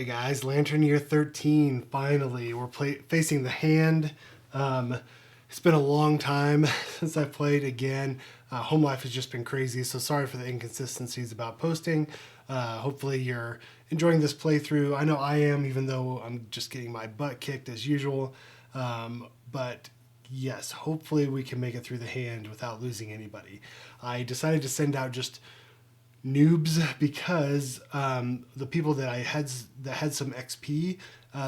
Hey guys, Lantern Year 13, finally. We're facing the hand. It's been a long time since I played again. Home life has just been crazy, so sorry for the inconsistencies about posting. Hopefully you're enjoying this playthrough. I know I am, even though I'm just getting my butt kicked as usual. But yes, hopefully we can make it through the hand without losing anybody. I decided to send out just noobs because the people that had some XP,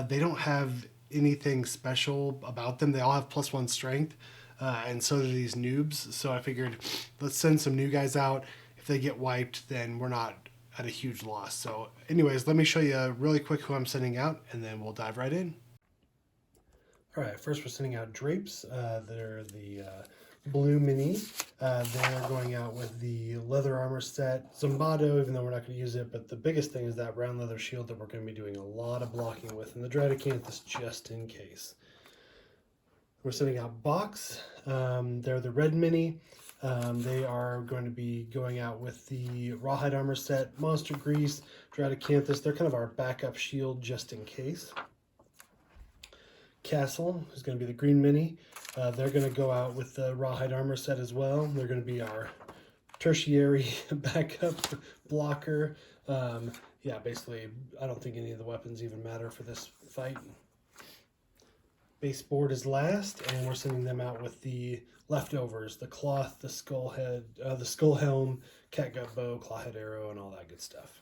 they don't have anything special about them. They all have +1 strength, and so do these noobs. So I figured let's send some new guys out. If they get wiped, then we're not at a huge loss. So anyways, let me show you really quick who I'm sending out, and then we'll dive right in. All right, first we're sending out Drapes. They're the blue mini. They're going out with the leather armor set. Zombato, even though we're not going to use it, but the biggest thing is that brown leather shield that we're going to be doing a lot of blocking with, and the Dradacanthus just in case. We're sending out Box. They're the red mini. They are going to be going out with the rawhide armor set, monster grease, Dradacanthus. They're kind of our backup shield just in case. Castle is going to be the green mini. They're going to go out with the rawhide armor set as well. They're going to be our tertiary backup blocker. Yeah, basically, I don't think any of the weapons even matter for this fight. Baseboard is last, and we're sending them out with the leftovers, the cloth, the skull head, the skull helm, catgut bow, clawhead arrow, and all that good stuff.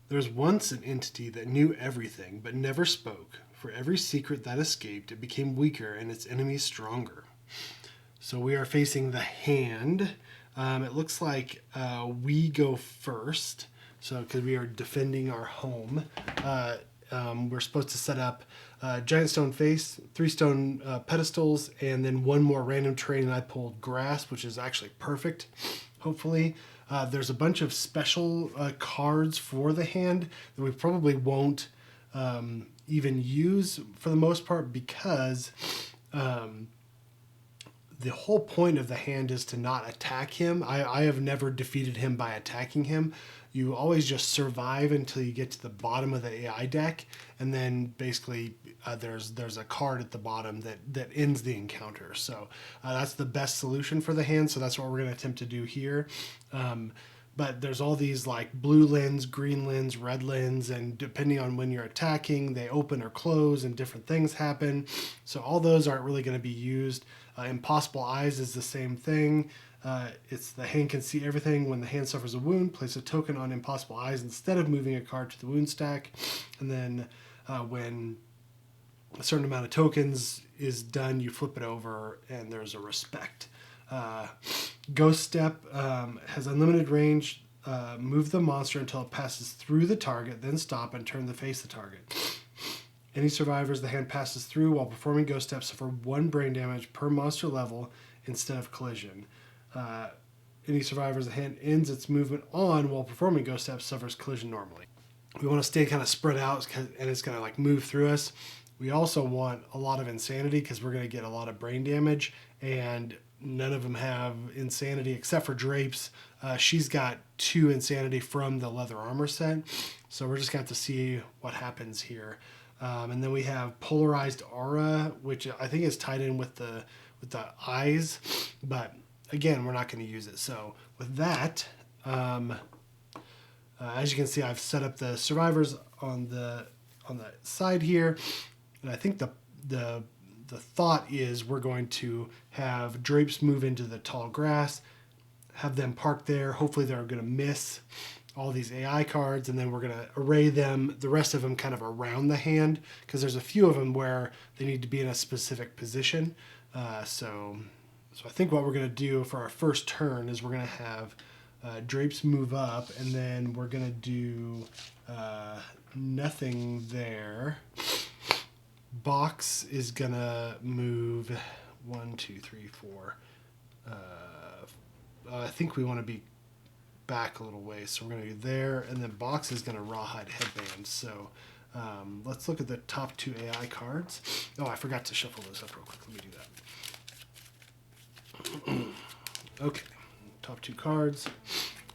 There's once an entity that knew everything but never spoke. For every secret that escaped, it became weaker and its enemies stronger. So we are facing the hand. It looks like we go first, so because we are defending our home. We're supposed to set up giant stone face, 3 stone pedestals, and then 1 more random terrain, and I pulled grass, which is actually perfect, hopefully. There's a bunch of special cards for the hand that we probably won't even use for the most part, because the whole point of the hand is to not attack him. I have never defeated him by attacking him. You always just survive until you get to the bottom of the AI deck, and then basically there's a card at the bottom that ends the encounter. So that's the best solution for the hand, so that's what we're going to attempt to do here. But there's all these like blue lens, green lens, red lens, and depending on when you're attacking, they open or close and different things happen. So all those aren't really going to be used. Impossible Eyes is the same thing. It's the hand can see everything. When the hand suffers a wound, place a token on Impossible Eyes instead of moving a card to the wound stack. And then when a certain amount of tokens is done, you flip it over and there's a respect. Ghost Step has unlimited range. Move the monster until it passes through the target, then stop and turn to face the target. Any survivors the hand passes through while performing Ghost Step suffer 1 brain damage per monster level instead of collision. Any survivors the hand ends its movement on while performing Ghost Step suffers collision normally. We want to stay kind of spread out, and it's going to like move through us. We also want a lot of insanity because we're going to get a lot of brain damage, and none of them have insanity except for Drapes. She's got 2 insanity from the leather armor set, so we're just going to have to see what happens here. And then we have Polarized Aura, which I think is tied in with the eyes, but again, we're not going to use it. So with that, as you can see, I've set up the survivors on the side here, and I think the thought is we're going to have Drapes move into the tall grass, have them park there. Hopefully they're going to miss all these AI cards, and then we're going to array them, the rest of them kind of around the hand, because there's a few of them where they need to be in a specific position. So I think what we're going to do for our first turn is we're going to have Drapes move up, and then we're going to do nothing there. Box is going to move 1, 2, 3, 4. I think we want to be back a little ways, so we're going to do there, and then Box is going to rawhide headband. So let's look at the top 2 AI cards. Oh, I forgot to shuffle those up real quick. Let me do that. Okay, top 2 cards.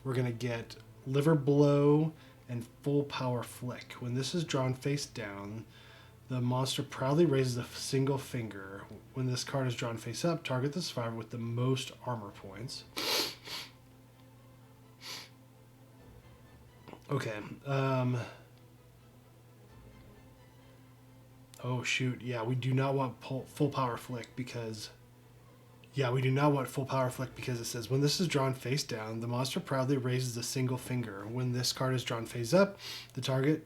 We're going to get Liver Blow and full power flick. When this is drawn face down, the monster proudly raises a single finger. When this card is drawn face up, target the survivor with the most armor points. Okay. Oh, shoot. Yeah, we do not want full power flick because... Yeah, we do not want full power flick because it says, when this is drawn face down, the monster proudly raises a single finger. When this card is drawn face up, the target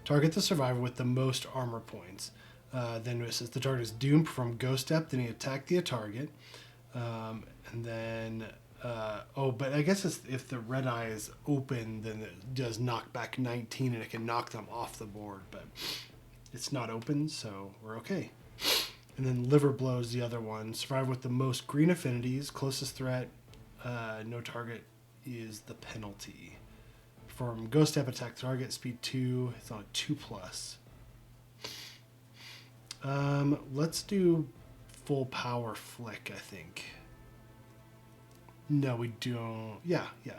the survivor with the most armor points. Then it says the target is doomed from ghost step, then you attack the target. And then... but I guess if the red eye is open, then it does knock back 19 and it can knock them off the board. But it's not open, so we're okay. And then liver blow is the other one. Survivor with the most green affinities, closest threat, no target is the penalty. From ghost step, attack target, speed 2. It's on a 2+. Let's do full power flick, I think. No, we don't. Yeah. I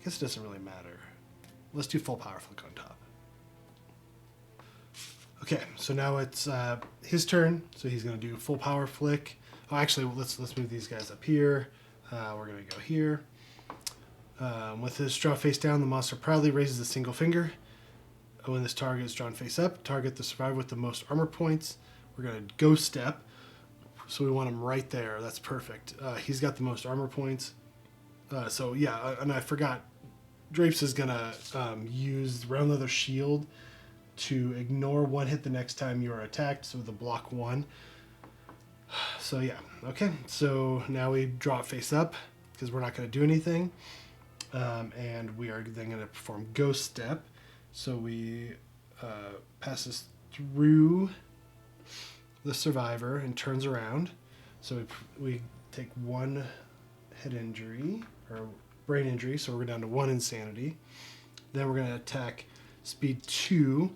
guess it doesn't really matter. Let's do full power flick on top. Okay, so now it's his turn. So he's going to do full power flick. Oh, actually, let's move these guys up here. We're going to go here. With his draw face down, the monster proudly raises a single finger. When this target is drawn face up, target the survivor with the most armor points. We're going to ghost step. So we want him right there. That's perfect. He's got the most armor points. So yeah, and I forgot. Drapes is going to use round leather shield to ignore one hit the next time you are attacked. So the block 1. So yeah. Okay. So now we draw it face up because we're not going to do anything. And we are then going to perform ghost step. So we pass this through the survivor and turns around. So we take 1 head injury or brain injury. So we're down to 1 insanity. Then we're going to attack speed 2.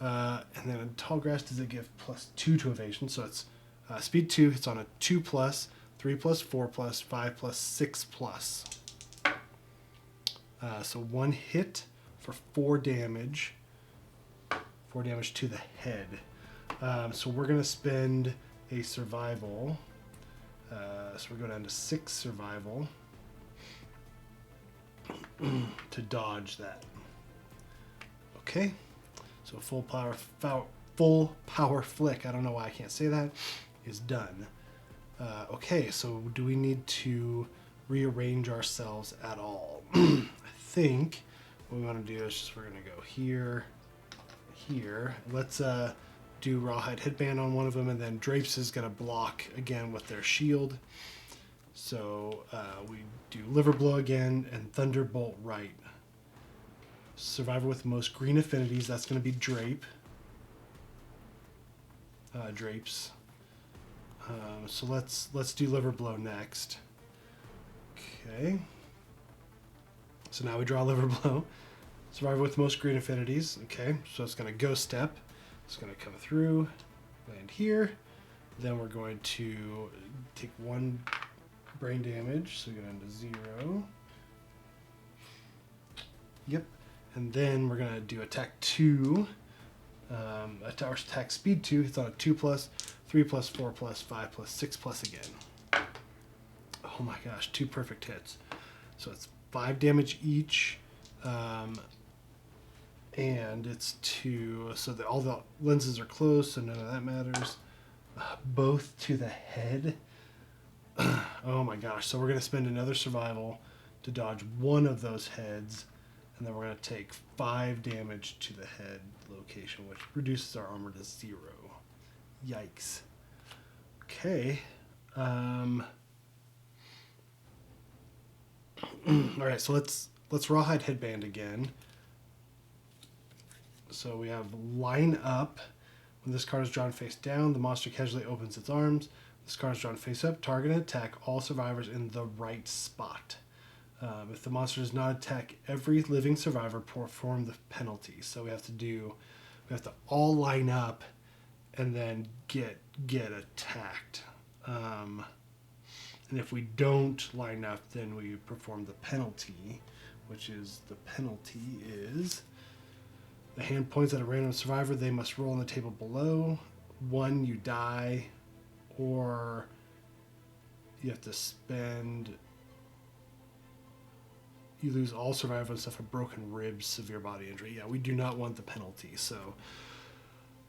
And then in tall grass, does it give +2 to evasion? So it's speed 2. It's on a 2+, 3+, 4+, 5+, 6+. So 1 hit for 4 damage. 4 damage to the head. So we're going to spend a survival. So we're going down to 6 survival to dodge that. Okay. So full power flick. I don't know why I can't say that. Is done. Okay. So do we need to rearrange ourselves at all? I think what we want to do is just we're going to go here. Let's do Rawhide Headband on one of them, and then Drapes is going to block again with their shield. So we do Liver Blow again and Thunderbolt right. Survivor with the most green affinities, that's going to be Drapes. So let's do Liver Blow next. Okay. So now we draw Liver Blow. Survivor with most green affinities. Okay, so it's going to ghost step. It's going to come through, land here. Then we're going to take 1 brain damage, so we go down to 0. Yep. And then we're going to do attack 2. Attack speed 2. It's on a 2+, 3+, 4+, 5+, 6+ again. Oh my gosh, 2 perfect hits. So it's 5 damage each. And it's 2, so that all the lenses are closed, so none of that matters. Both to the head. Oh my gosh, so we're going to spend another survival to dodge 1 of those heads, and then we're going to take 5 damage to the head location, which reduces our armor to 0. Yikes. Okay. Alright, so let's Rawhide Headband again. So we have line up. When this card is drawn face down, the monster casually opens its arms. This card is drawn face up. Target and attack all survivors in the right spot. If the monster does not attack every living survivor, perform the penalty. So we have to all line up and then get attacked. And if we don't line up, then we perform the penalty, which is the penalty is the hand points at a random survivor. They must roll on the table below. 1, you die, or you have to spend. You lose all survival and suffer broken ribs, severe body injury. Yeah, we do not want the penalty. So,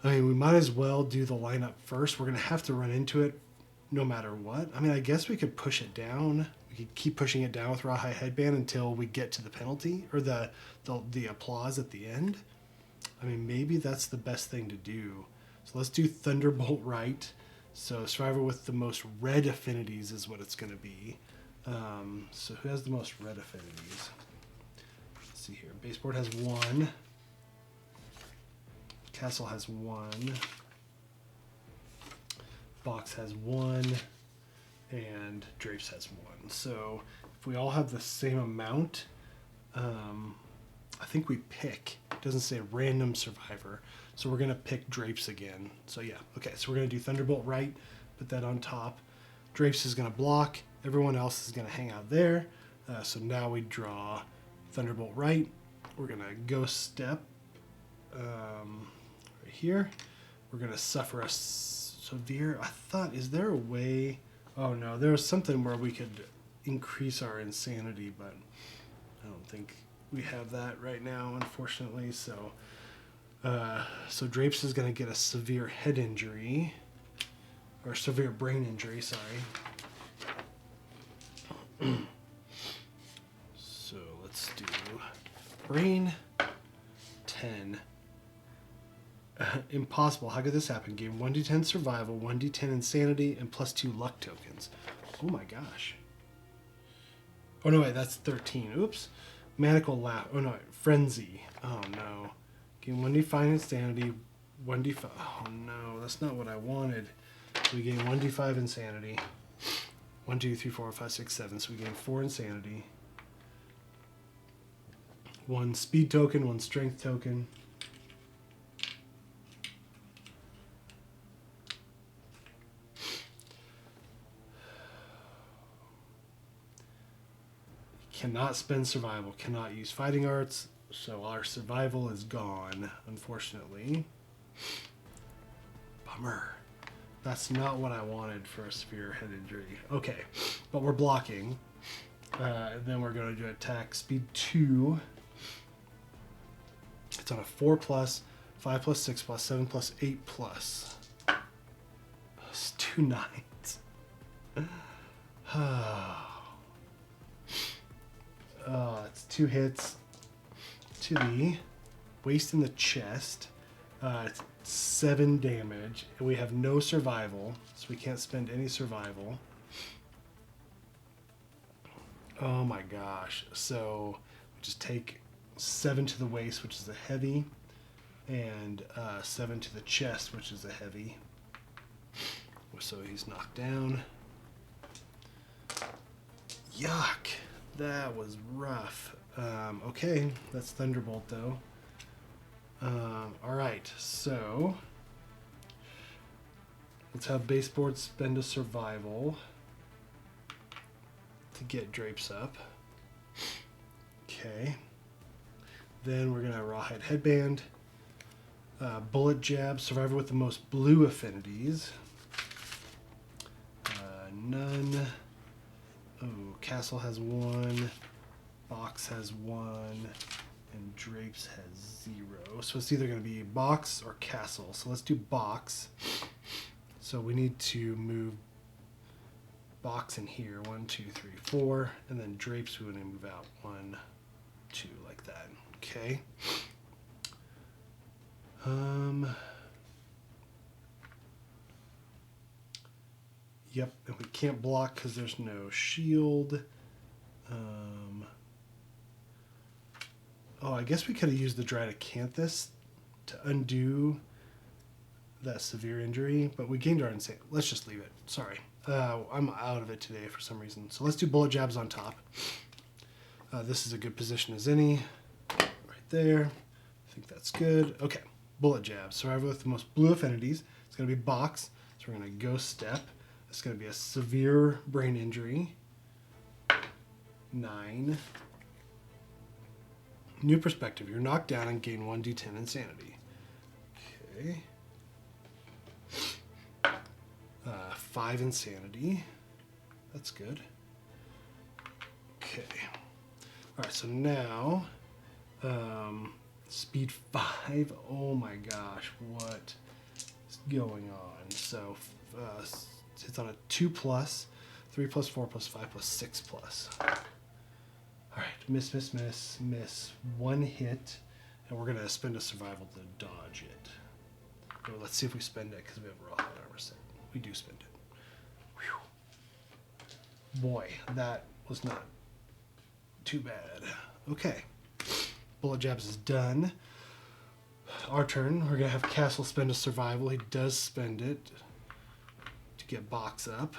I mean, we might as well do the lineup first. We're going to have to run into it no matter what. I mean, I guess we could push it down. We could keep pushing it down with Rawhide Headband until we get to the penalty or the applause at the end. I mean, maybe that's the best thing to do. So let's do Thunderbolt Right. So survivor with the most red affinities is what it's going to be. So who has the most red affinities? Let's see here. Baseboard has 1. Castle has 1. Box has 1. And Drapes has 1. So if we all have the same amount, I think we pick. It doesn't say random survivor. So we're going to pick Drapes again. So yeah. Okay, so we're going to do Thunderbolt Right. Put that on top. Drapes is going to block. Everyone else is going to hang out there. So now we draw Thunderbolt Right. We're going to Ghost Step right here. We're going to suffer a severe... I thought, is there a way... Oh no, there was something where we could increase our insanity, but I don't think we have that right now, unfortunately. So, so Drapes is going to get a severe head injury, or severe brain injury, sorry. So let's do brain 10. Impossible. How could this happen? Gain 1d10 survival, 1d10 insanity, and +2 luck tokens. Oh my gosh. Oh no, wait, that's 13. Oops. Manical laugh. Oh no, frenzy. Oh no. Gain 1d5 insanity, 1d5. Oh no, that's not what I wanted. So we gain 1d5 insanity. 1, 2, 3, 4, 5, 6, 7. So we gain 4 insanity. 1 speed token, 1 strength token. Cannot spend survival, cannot use fighting arts, so our survival is gone, unfortunately. Bummer. That's not what I wanted for a severe head injury. Okay, but we're blocking. Then we're going to do attack speed 2. It's on a 4+, 5+, 6+, 7+, 8+. It's 2 9s. It's 2 hits to the waist in the chest. It's 7 damage, and we have no survival, so we can't spend any survival. Oh my gosh. So we just take 7 to the waist, which is a heavy, and 7 to the chest, which is a heavy. So he's knocked down. Yuck. That was rough. Okay, that's Thunderbolt though. Alright, so let's have Baseboard spend a survival to get Drapes up. Okay. Then we're going to Rawhide Headband. Bullet Jab, survivor with the most blue affinities. None. Oh, Castle has 1, Box has 1, and Drapes has 0. So it's either going to be Box or Castle. So let's do Box. So we need to move Box in here. 1, 2, 3, 4. And then Drapes we want to move out 1, 2, like that. Okay. Yep, and we can't block because there's no shield. Oh, I guess we could have used the Dracacanthus to undo that severe injury, but we gained our insane. Let's just leave it. Sorry. I'm out of it today for some reason. So let's do Bullet Jabs on top. This is a good position as any. Right there. I think that's good. Okay, Bullet Jabs. Survivor with the most blue affinities. It's going to be Box. So we're going to Ghost Step. It's going to be a severe brain injury. 9. New perspective. You're knocked down and gain 1d10 insanity. Okay. 5 insanity. That's good. Okay. Alright, so now speed 5. Oh my gosh, what is going on? So it's on a 2+, 3+, 4+, 5+, 6+. Alright, miss. 1 hit, and we're gonna spend a survival to dodge it. So let's see if we spend it, because we have raw armor set. We do spend it. Whew. Boy, that was not too bad. Okay. Bullet Jabs is done. Our turn. We're going to have Castle spend a survival. He does spend it to get box up.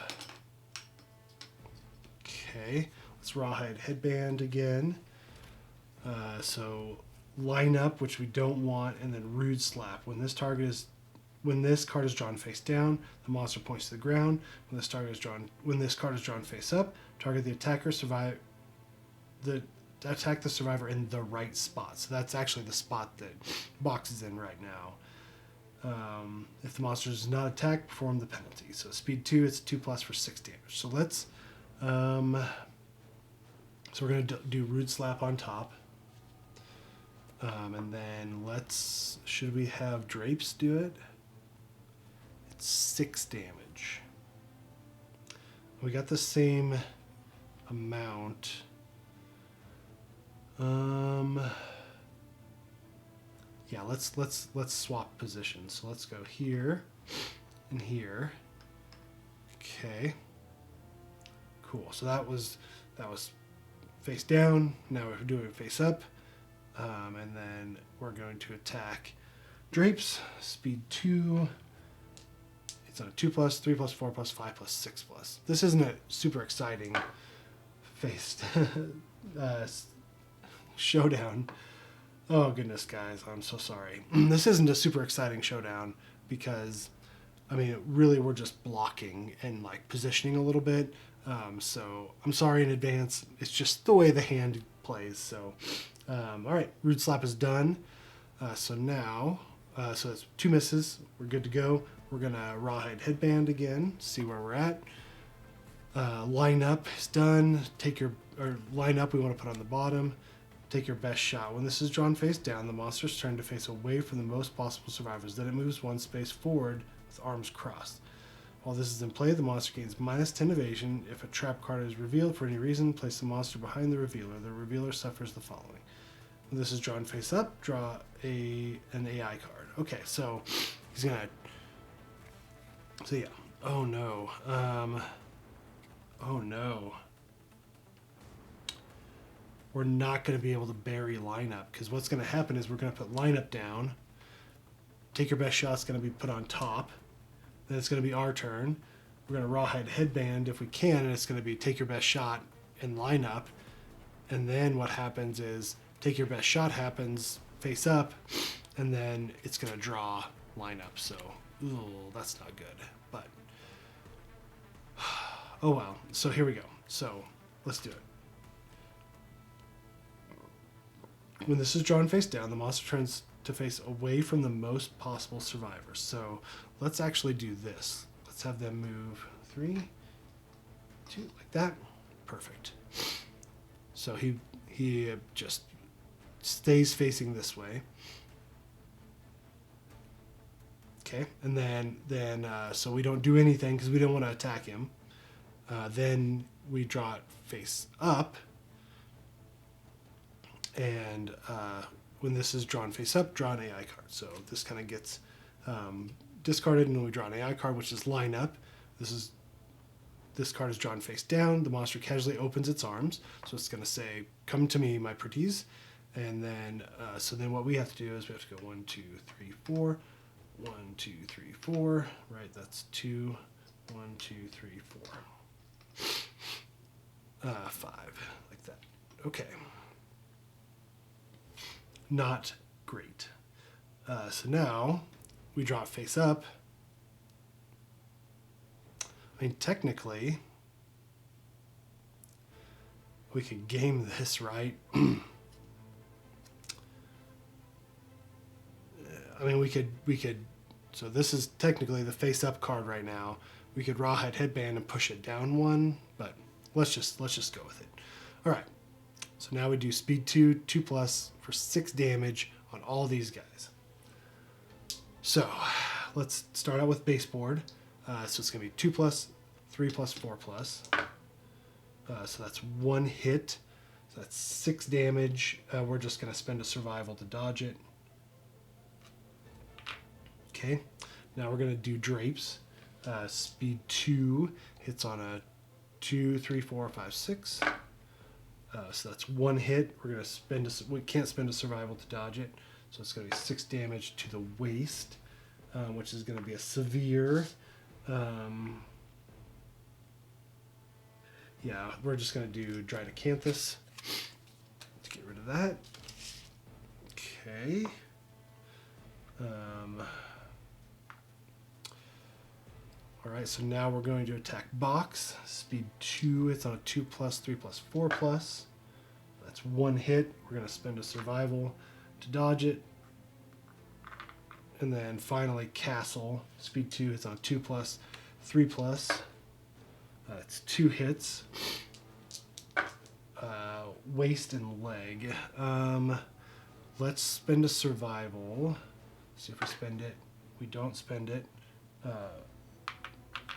Okay. Let's Rawhide Headband again. So line up, which we don't want, and then Rude Slap. When this card is drawn face down, the monster points to the ground. When this card is drawn face up, target the attacker, attack the survivor in the right spot. So that's actually the spot that box is in right now. If the monster does not attack, perform the penalty. So speed 2, it's 2+ for 6 damage. So let's so we're gonna do Rude Slap on top. And then should we have Drapes do it? 6 damage. We got the same amount. Yeah, let's swap positions. So let's go here and here. Okay. Cool. So that was face down. Now we're doing it face up. And then we're going to attack Drapes. Speed 2. It's on a 2+, 3+, 4+, 5+, 6+. This isn't a super exciting faced showdown. Oh goodness, guys, I'm so sorry. This isn't a super exciting showdown because, I mean, really we're just blocking and like positioning a little bit. So I'm sorry in advance. It's just the way the hand plays. So, all right, Rude Slap is done. So now, so that's 2 misses. We're good to go. We're gonna Rawhide Headband again, see where we're at. Line up is done. Line up we want to put on the bottom. Take your best shot. When this is drawn face down, the monster's turn to face away from the most possible survivors. Then it moves 1 space forward with arms crossed. While this is in play, the monster gains -10 evasion. If a trap card is revealed for any reason, place the monster behind the revealer. The revealer suffers the following. When this is drawn face up, draw an AI card. Okay, so he's gonna. So yeah. Oh no. Oh no. We're not going to be able to bury lineup because what's going to happen is we're going to put lineup down. Take your best shot's going to be put on top. Then it's going to be our turn. We're going to Rawhide Headband if we can, and it's going to be take your best shot and lineup. And then what happens is take your best shot happens face up, and then it's going to draw lineup. So, ooh, that's not good. But, oh well. So here we go. So let's do it. When this is drawn face down, the monster turns to face away from the most possible survivors. So let's actually do this. Let's have them move 3, 2, like that. Perfect. So he just stays facing this way. Okay, and then so we don't do anything because we don't want to attack him. Then we draw it face up. And when this is drawn face up, draw an AI card. So this kind of gets discarded, and then we draw an AI card, which is line up. This card is drawn face down. The monster casually opens its arms, so it's going to say, "Come to me, my pretties." And then, so then what we have to do is we have to go 1, 2, 3, 4, 1, 2, 3, 4. Right, that's 2, 1, 2, 3, 4, 5, like that. Okay. Not great. So now we draw it face up. I mean, technically, we could game this, right? I mean, we could. So this is technically the face-up card right now. We could Rawhide Headband and push it down one, but let's just go with it. All right. So now we do speed 2, 2+ for 6 damage on all these guys. So let's start out with baseboard. So it's gonna be 2+, 3+, 4+. So that's 1 hit. So that's 6 damage. We're just gonna spend a survival to dodge it. Okay, now we're gonna do drapes. Speed 2 hits on a 2, 3, 4, 5, 6. So that's 1 hit. We're gonna spend we can't spend a survival to dodge it. So it's gonna be 6 damage to the waist, which is gonna be a severe. Yeah, we're just gonna do Dried Acanthus to get rid of that. Okay. All right, so now we're going to attack box. Speed 2, it's on a 2+, 3+, 4+. That's 1 hit. We're going to spend a survival to dodge it. And then finally, castle. Speed 2, it's on 2+, 3+. It's 2 hits. Waist and leg. Let's spend a survival. See if we spend it. We don't spend it.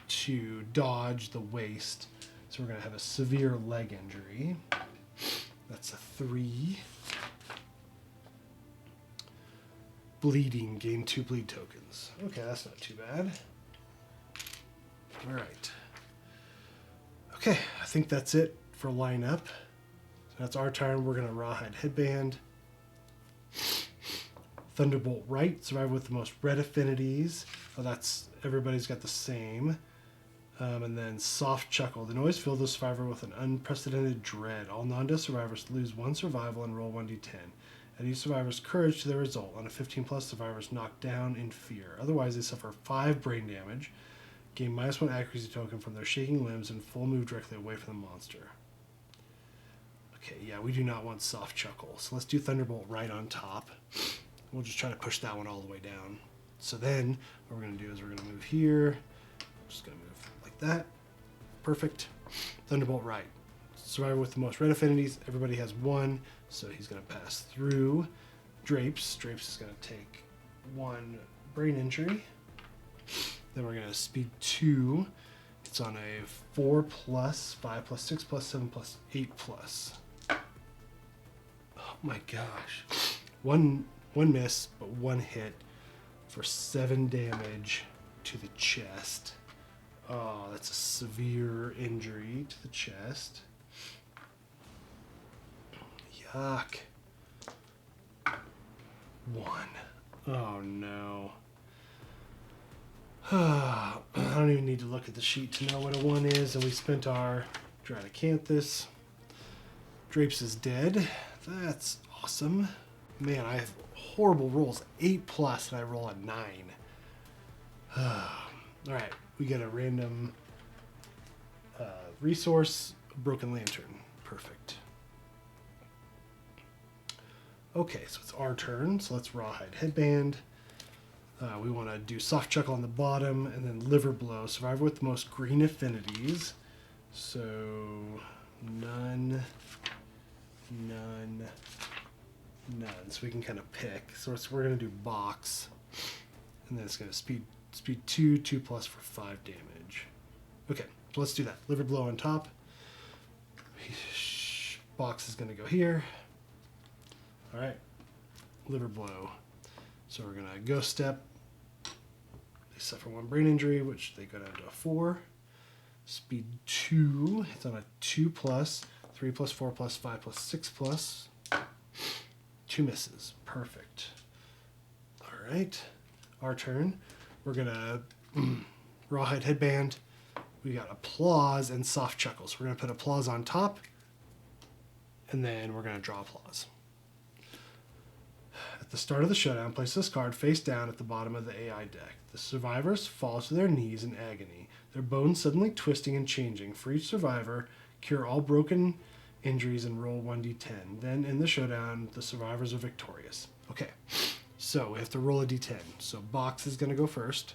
To dodge the waist. So we're going to have a severe leg injury. That's a 3. Bleeding, gain 2 bleed tokens. Okay, that's not too bad. All right. Okay, I think that's it for lineup. So that's our turn. We're going to Rawhide Headband. Thunderbolt Right, survive with the most red affinities. Oh, that's everybody's got the same. And then Soft Chuckle. The noise filled the survivor with an unprecedented dread. All non-death survivors lose 1 survival and roll 1d10. Add each survivor's courage to their result. On a 15+, survivors knocked down in fear. Otherwise, they suffer 5 brain damage, gain -1 accuracy token from their shaking limbs, and full move directly away from the monster. Okay, yeah, we do not want Soft Chuckle. So let's do Thunderbolt Right on top. We'll just try to push that one all the way down. So then, what we're going to do is we're going to move here. I'm just going to move like that. Perfect. Thunderbolt Right. Survivor with the most red affinities. Everybody has 1, so he's going to pass through. Drapes. Drapes is going to take 1 brain injury. Then we're going to speed 2. It's on a 4+, 5+, 6+, 7+, 8+. Oh my gosh. One miss, but 1 hit for 7 damage to the chest. Oh, that's a severe injury to the chest. Yuck. 1. Oh no. I don't even need to look at the sheet to know what a 1 is, and we spent our Dried Acanthus. Drapes is dead. That's awesome. Man, I have horrible rolls. 8+, and I roll a 9. Alright, we get a random resource, Broken Lantern. Perfect. Okay, so it's our turn, so let's Rawhide Headband. We want to do Soft Chuckle on the bottom, and then Liver Blow. Survivor with the most green affinities. So, none. So we can kind of pick. So we're going to do box. And then it's going to speed 2, 2+ for 5 damage. Okay, so let's do that. Liver Blow on top. Box is going to go here. All right, Liver Blow. So we're going to Ghost Step. They suffer 1 brain injury, which they go down to a 4. Speed 2. It's on a 2+, 3+, 4+, 5+, 6+. 2 misses. Perfect. All right. Our turn. We're going to Rawhide Headband. We got Applause and Soft Chuckle. So we're going to put Applause on top. And then we're going to draw Applause. At the start of the showdown, place this card face down at the bottom of the AI deck. The survivors fall to their knees in agony, their bones suddenly twisting and changing. For each survivor, cure all broken injuries and roll 1d10. Then, in the showdown, the survivors are victorious. Okay, So we have to roll a d10. So box is going to go first.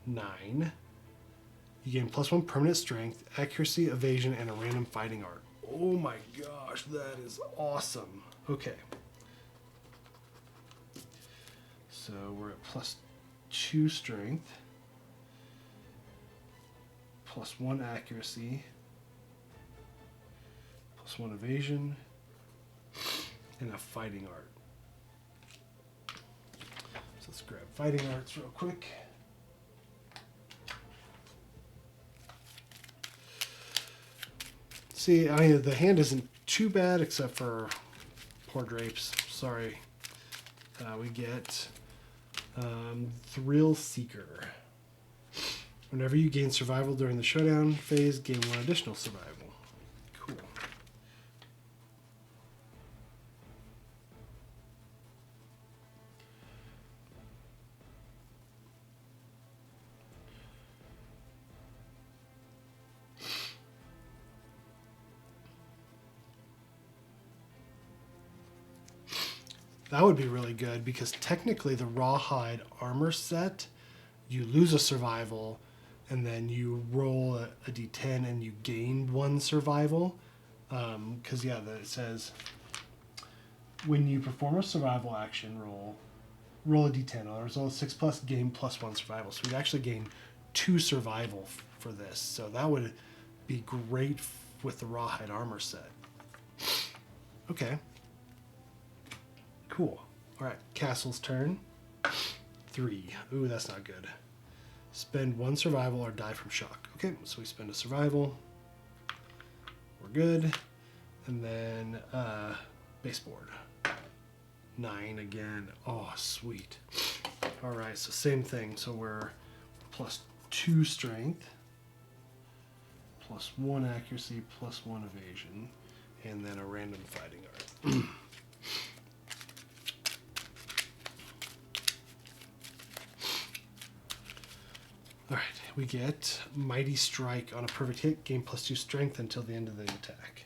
9. You gain +1 permanent strength, accuracy, evasion, and a random fighting art. Oh my gosh, that is awesome. Okay. So we're at +2 strength, +1 accuracy, +1 evasion, and a fighting art. So let's grab fighting arts real quick. See, I mean, the hand isn't too bad except for poor drapes. Sorry. We get Thrill Seeker. Whenever you gain survival during the showdown phase, gain 1 additional survival. Cool. That would be really good because technically the rawhide armor set, you lose a survival and then you roll a d10 and you gain 1 survival. Because it says when you perform a survival action roll a d10. On a result of 6+, gain +1 survival. So we'd actually gain 2 survival for this. So that would be great with the rawhide armor set. Okay. Cool. All right, Castle's turn. 3. Ooh, that's not good. Spend 1 survival or die from shock. Okay, so we spend a survival. We're good. And then baseboard. 9 again. Oh, sweet. All right, so same thing. So we're +2 strength, +1 accuracy, +1 evasion, and then a random fighting art. All right, we get Mighty Strike on a perfect hit, gain +2 strength until the end of the attack.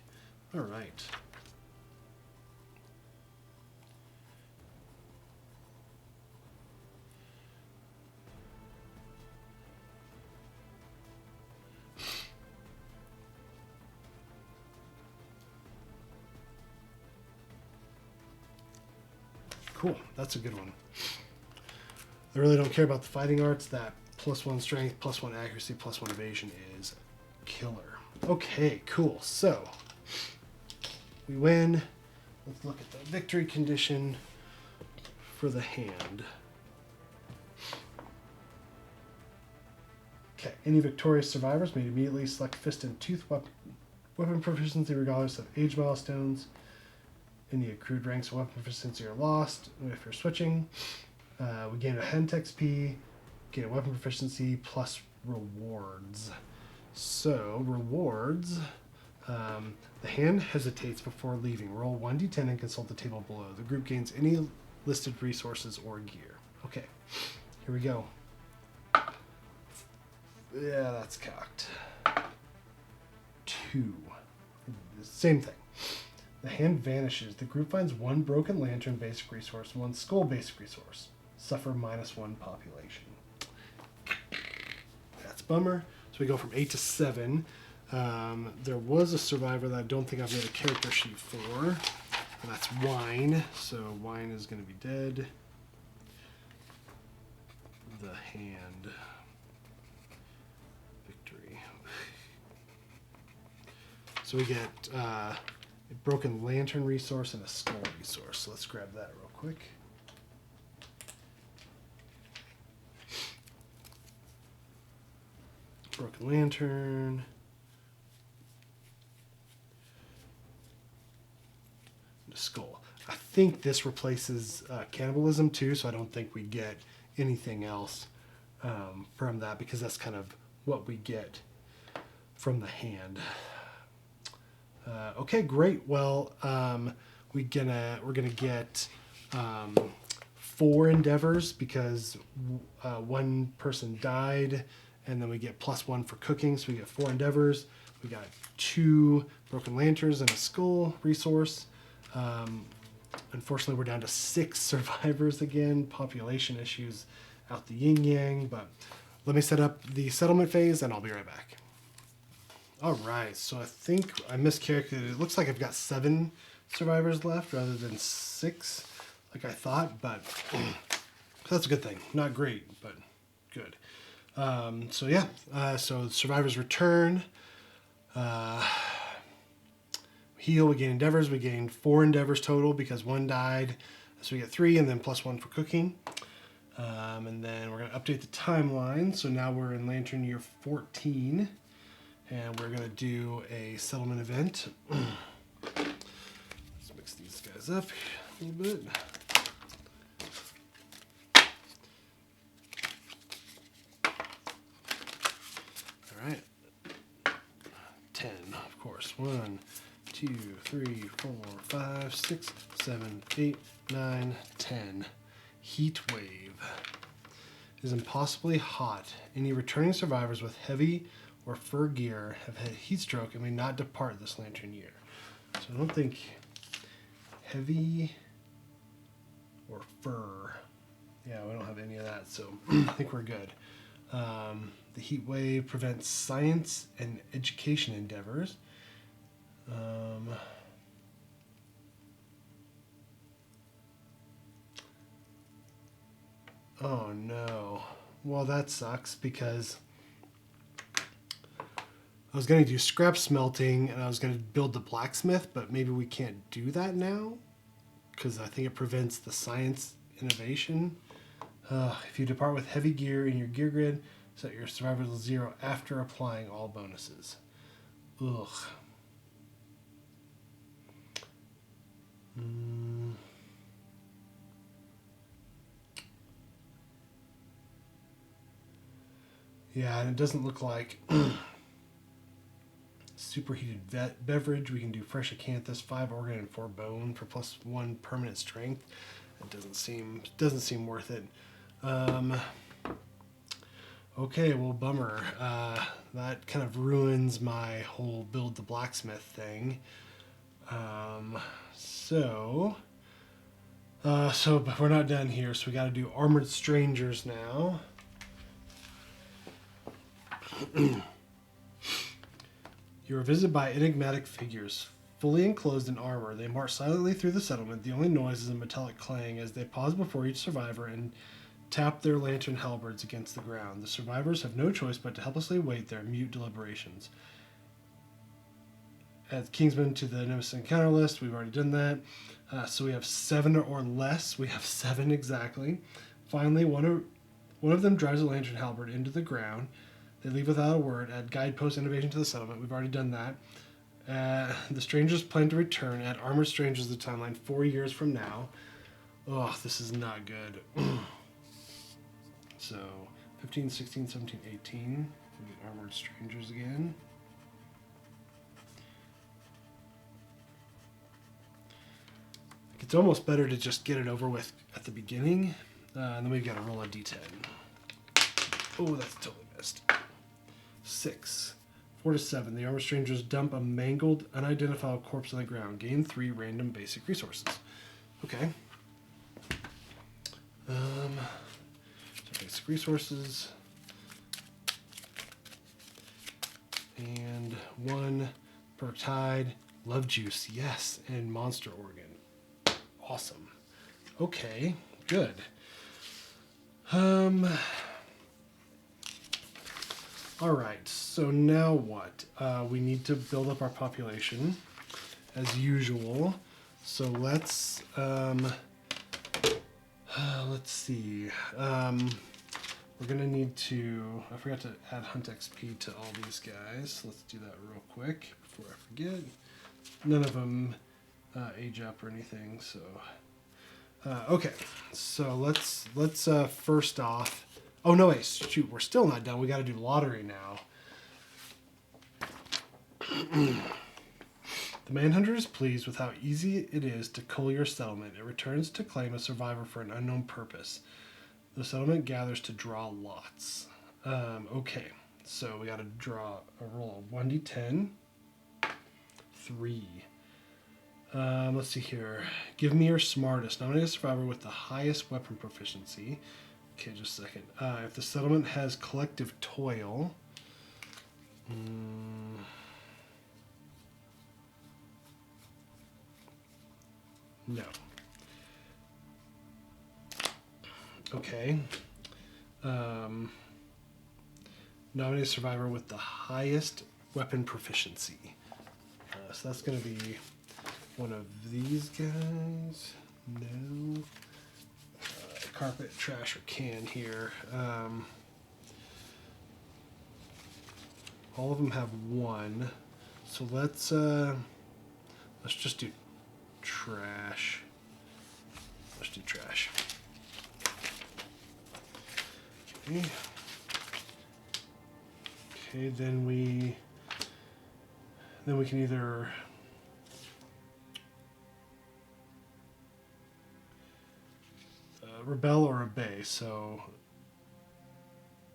All right. Cool, that's a good one. I really don't care about the fighting arts. That +1 strength, +1 accuracy, +1 evasion is killer. Okay, cool. So we win. Let's look at the victory condition for the hand. Okay, any victorious survivors may immediately select fist and tooth weapon proficiency regardless of age milestones. Any accrued ranks of weapon proficiency are lost if you're switching. We gain a hand XP, gain a weapon proficiency plus rewards. So rewards, the hand hesitates before leaving. Roll 1d10 and consult the table below. The group gains any listed resources or gear. Okay, here we go. Yeah, that's cocked. 2. Same thing. The hand vanishes. The group finds 1 broken lantern basic resource, 1 skull basic resource. Suffer -1 population. That's a bummer. So we go from 8 to 7. There was a survivor that I don't think I've made a character sheet for, and that's Wine. So Wine is going to be dead. The hand. Victory. So we get a broken lantern resource and a skull resource. So let's grab that real quick. Broken lantern. And a skull. I think this replaces cannibalism too, so I don't think we get anything else from that because that's kind of what we get from the hand. Okay, great. Well, we're gonna get 4 endeavors because 1 person died, and then we get +1 for cooking, so we get 4 endeavors. We got 2 broken lanterns and a skull resource. Unfortunately, we're down to 6 survivors again. Population issues out the yin-yang, but let me set up the settlement phase and I'll be right back. All right, so I think I miscalculated. It looks like I've got 7 survivors left rather than 6 like I thought, but that's a good thing. Not great, but good. So yeah, so survivors return. Heal, we gain endeavors. We gain 4 endeavors total because 1 died. So we get 3 and then plus 1 for cooking. And then we're going to update the timeline. So now we're in Lantern Year 14. And we're going to do a settlement event. Let's mix these guys up a little bit. All right. 10, of course. 1, 2, 3, 4, 5, 6, 7, 8, 9, 10. Heat wave. It is impossibly hot. Any returning survivors with heavy or fur gear have had heat stroke and may not depart this lantern year. So I don't think heavy or fur. Yeah, we don't have any of that, so I think we're good. The heat wave prevents science and education endeavors. Oh no. Well, that sucks because I was going to do scrap smelting and I was going to build the blacksmith, but maybe we can't do that now because I think it prevents the science innovation. If you depart with heavy gear in your gear grid, set your survival to 0 after applying all bonuses. Ugh. Yeah, and it doesn't look like superheated beverage. We can do fresh acanthus, 5 organ and 4 bone for +1 permanent strength. It doesn't seem worth it. Okay, well, bummer. That kind of ruins my whole build the blacksmith thing. But we're not done here, so we got to do armored strangers now. You are visited by enigmatic figures, fully enclosed in armor. They march silently through the settlement. The only noise is a metallic clang as they pause before each survivor and tap their lantern halberds against the ground. The survivors have no choice but to helplessly wait their mute deliberations. Add Kingsman to the Nemesis Encounter list. We've already done that. So we have 7 or less. We have 7 exactly. Finally, one of them drives a lantern halberd into the ground. They leave without a word. Add guidepost innovation to the settlement. We've already done that. The strangers plan to return. Add armored strangers to the timeline 4 years from now. Oh, this is not good. So 15, 16, 17, 18. We get armored strangers again. It's almost better to just get it over with at the beginning. And then we've got to roll a d10. Oh, that's totally missed. 6. 4 to 7. The armored strangers dump a mangled, unidentifiable corpse on the ground. Gain 3 random basic resources. Okay. So basic resources. And 1 perk tide. Love juice. Yes. And monster organ. Awesome. Okay. Good. All right, so now what? We need to build up our population as usual. So let's see. We're gonna need to, I forgot to add Hunt XP to all these guys. Let's do that real quick before I forget. None of them age up or anything, so. Okay, so let's first off, oh no, wait, shoot, we're still not done. We got to do lottery now. The Manhunter is pleased with how easy it is to cull your settlement. It returns to claim a survivor for an unknown purpose. The settlement gathers to draw lots. Okay, so we got to roll a 1d10. 3. Let's see here. Give me your smartest. Nominate a survivor with the highest weapon proficiency. Okay, just a second. If the settlement has collective toil. No. Okay. Nominate a survivor with the highest weapon proficiency. So that's going to be one of these guys. No. Carpet, trash, or can here. All of them have one. So let's just do trash. Let's do trash. Okay. Okay, then we can either rebel or obey. So,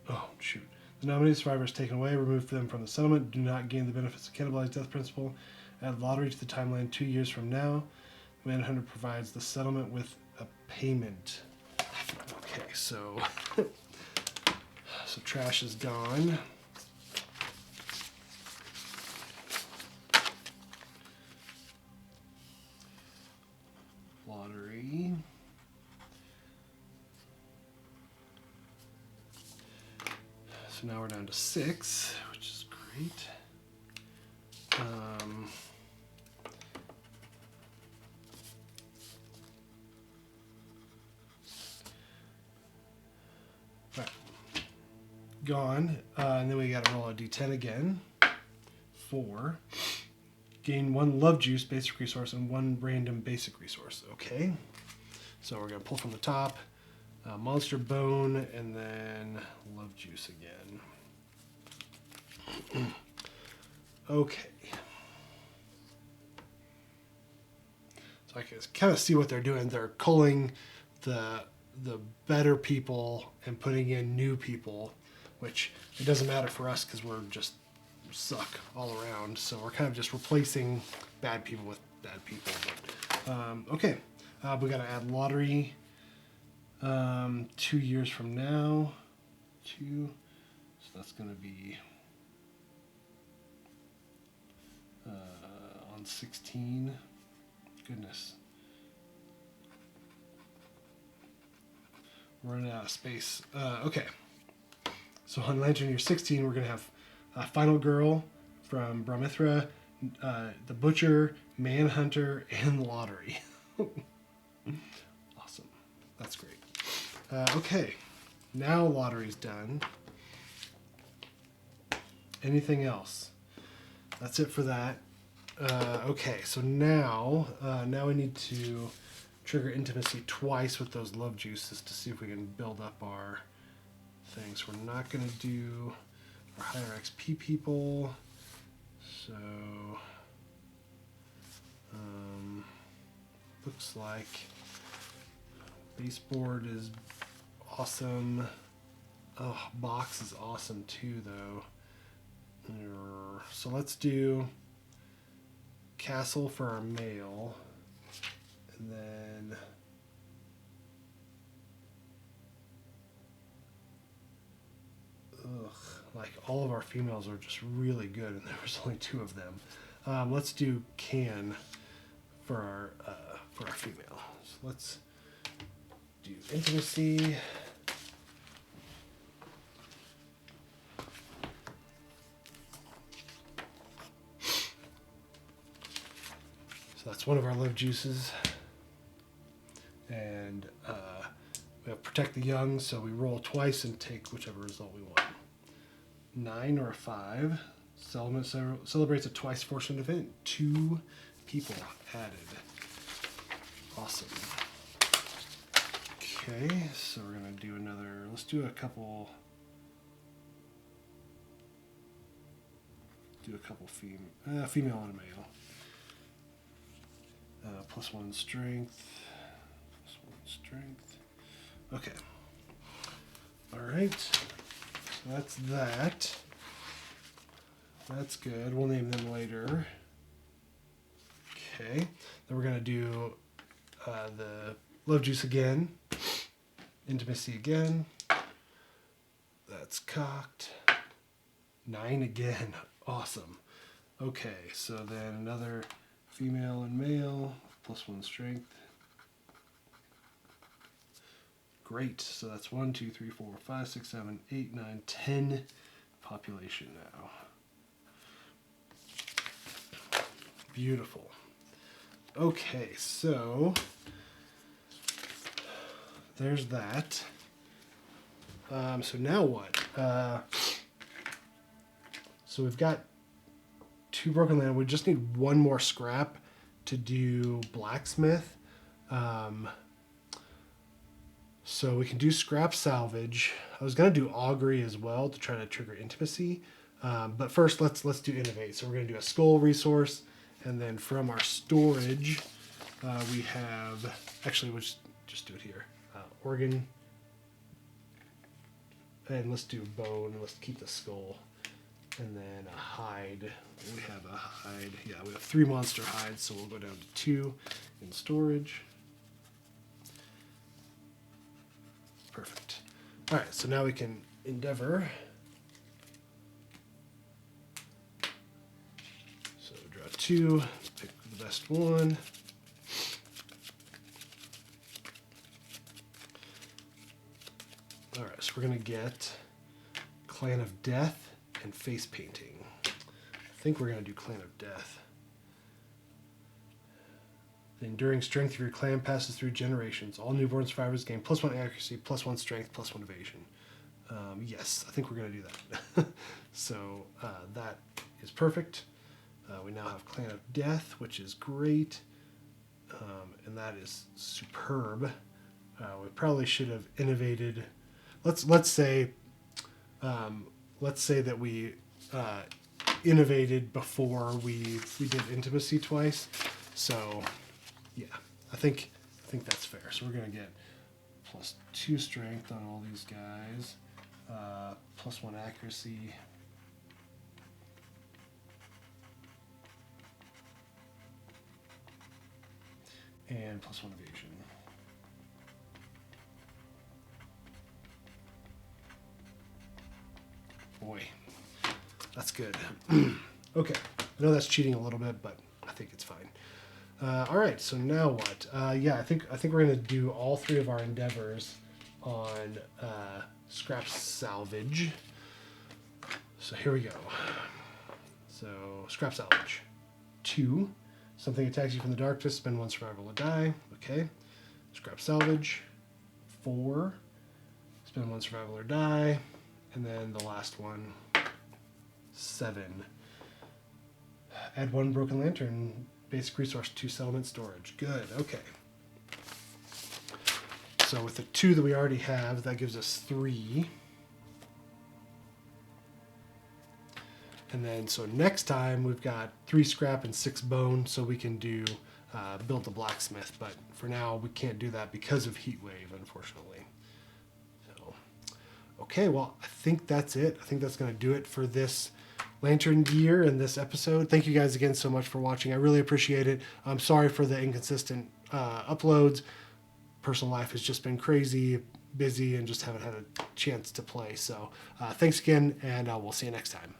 oh shoot. The nominated survivor is taken away, remove them from the settlement, do not gain the benefits of cannibalized death principle. Add lottery to the timeline 2 years from now. The Manhunter provides the settlement with a payment. Okay, so so trash is gone. Lottery. So now we're down to 6, which is great. Right. Gone. And then we got to roll a d10 again. 4. Gain 1 love juice basic resource and 1 random basic resource. Okay. So we're going to pull from the top. Monster bone and then love juice again. Okay. So I can kind of see what they're doing. They're culling the better people and putting in new people, which it doesn't matter for us because we're just suck all around. So we're kind of just replacing bad people with bad people. But, okay. We got to add lottery. 2 years from now. 2. So that's going to be on 16. Goodness. We're running out of space. Okay. So on Lantern year 16, we're going to have Final Girl from Brahmithra, the Butcher, Manhunter, and Lottery. Awesome. That's great. Okay. Now Lottery's done. Anything else? That's it for that. Okay, so now we need to trigger intimacy twice with those love juices to see if we can build up our things. We're not going to do our higher XP people. So, looks like baseboard is awesome. Oh, box is awesome too, though. So let's do castle for our male, and then like all of our females are just really good, and there was only 2 of them. Let's do can for our female. So let's do intimacy. So that's one of our love juices. And we have protect the young, so we roll twice and take whichever result we want. 9 or a 5. Celebrates a twice fortunate event. 2 people added. Awesome. Okay, so we're going to do another, let's do a couple female and a male. +1 strength. +1 strength. Okay. All right. So that's that. That's good. We'll name them later. Okay, then we're going to do the Love Juice again, Intimacy again. That's cocked. 9 again. Awesome. Okay, so then another female and male, +1 strength. Great. So that's 1, 2, 3, 4, 5, 6, 7, 8, 9, 10 population now. Beautiful. Okay, so there's that. So now what? So we've got 2 broken land. We just need 1 more scrap to do blacksmith. So we can do scrap salvage. I was gonna do augury as well to try to trigger intimacy. But first let's do innovate. So we're gonna do a skull resource, and then from our storage, we have, actually we'll just do it here. Organ, and let's do bone. Let's keep the skull, and then a hide. We have a hide. Yeah, we have 3 monster hides, so we'll go down to 2 in storage. Perfect. All right, so now we can endeavor. So draw 2, pick the best one. All right, so we're gonna get Clan of Death and face painting. I think we're gonna do Clan of Death. The enduring strength of your clan passes through generations. All newborn survivors gain +1 accuracy, +1 strength, +1 evasion. Yes, I think we're going to do that. So that is perfect. We now have Clan of Death, which is great. And that is superb. We probably should have innovated. Let's say that we innovated before we did intimacy twice. So yeah, I think that's fair. So we're gonna get +2 strength on all these guys, +1 accuracy, and +1 evasion. Boy, that's good. Okay, I know that's cheating a little bit, but I think it's fine. All right, so now what? Yeah, I think we're gonna do all 3 of our endeavors on scrap salvage. So here we go. So scrap salvage. 2, something attacks you from the darkness. Spend 1 survival or die. Okay. Scrap salvage. 4, spend 1 survival or die, and then the last one. 7. Add 1 broken lantern. Basic resource to settlement storage. Good, okay. So with the 2 that we already have, that gives us 3. And then, so next time we've got 3 scrap and 6 bone, so we can do build the blacksmith. But for now, we can't do that because of heat wave, unfortunately. So, okay, well, I think that's it. I think that's going to do it for this lantern gear in this episode. Thank you guys again so much for watching. I really appreciate it. I'm sorry for the inconsistent uploads. Personal life has just been crazy, busy, and just haven't had a chance to play. So thanks again, and we'll see you next time.